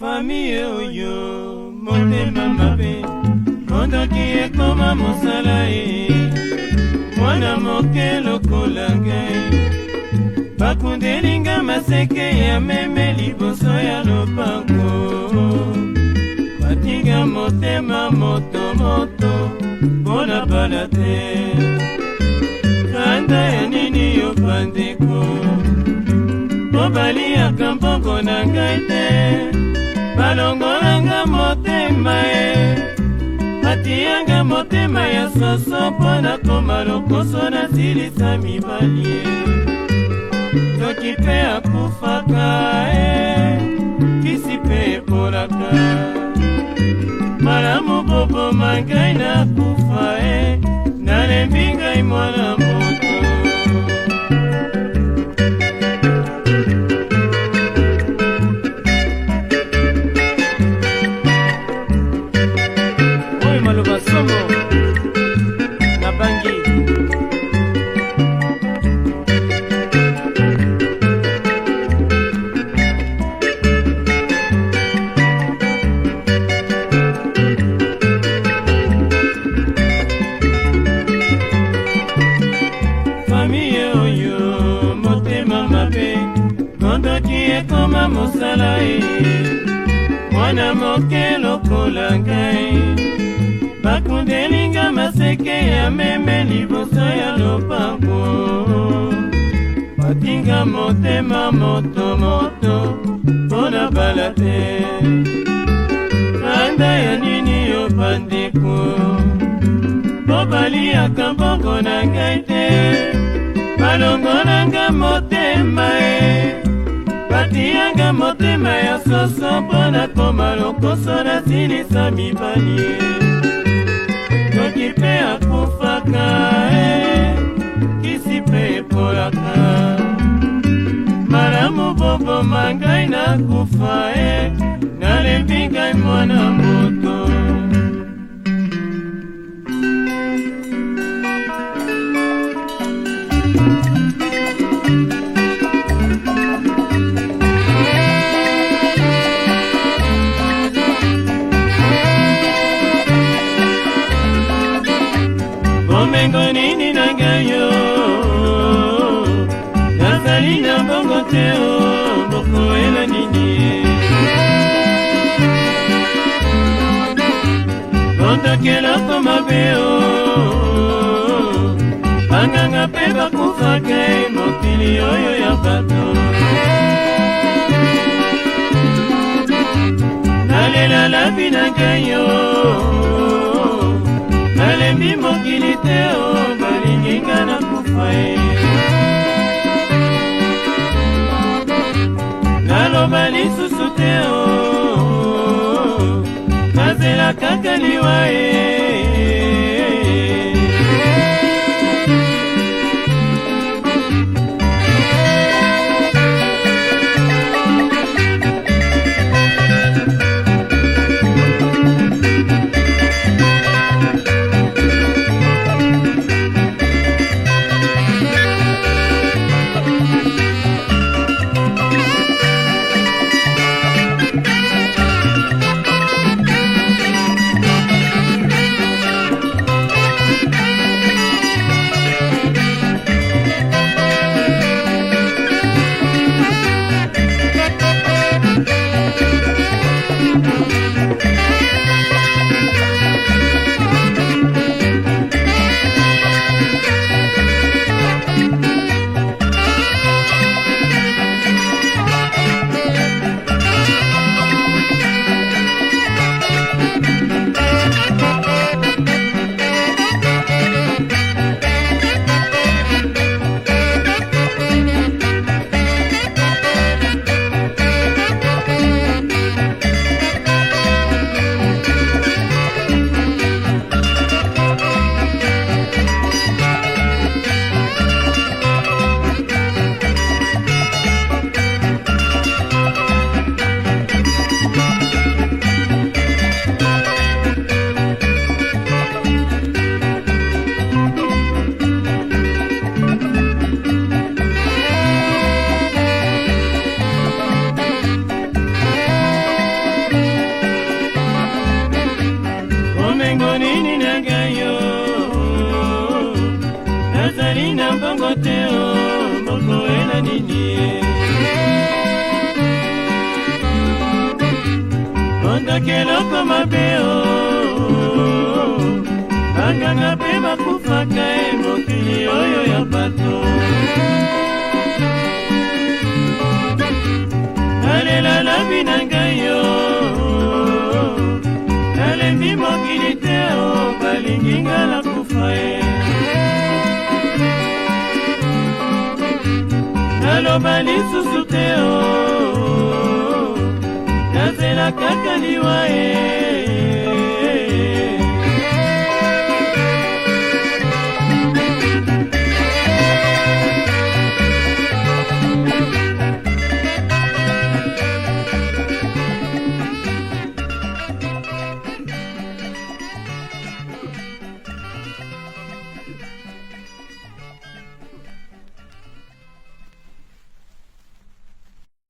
Famille oyo motema mabe mondoki ekoma mosala ye mwana moke lokola ngai bakundelinga maseke ya meme liboso ya lopango batinga motema motomoto mpona bala te kanda ya nini yo bandeko bobaliaka mbongo na ngai te balongolanga motema ye batiyanga motema ya soso mpona koma lokoso na silisa mibali ye soki mpe akufaka kisi mpe epolaka malamu boboma ngai nakufa nalembi ngai mwana moto ekoma mosala ye mwana moke lokola ngai bakundelinga maseke ya meme liboso ya lopango batinga motema motomoto mpona bala te kanda ya nini yo bandeko bobaliaka mbongo na ngai te balongolanga motema ye batiyanga motema ya soso mpona koma lokoso na silisa mibali ye soki mpe akufaka kisi mpe epolaka malamu boboma ngai nakufa nalembi ngai mwana moto bomengo nini na ngai yo nazali na mbongo te bokoela nini bondokeloko mabe banganga mpe bakufaka mokili oyo ya bato nalela labi na ngai yo nalembi mokili te balinginga na kufa naloba lisusu te nazela kaka liwa nazali na mbongo te o, bokoela nini ye. Ondaka eloko mabe o, banganga mpe bakufaka e mokili oyo ya bato. Nalela labi na ngai yo, nalembi mokili te o, balingi nga na kufa e. Naloba lisusu te o, nazela kaka liwa e.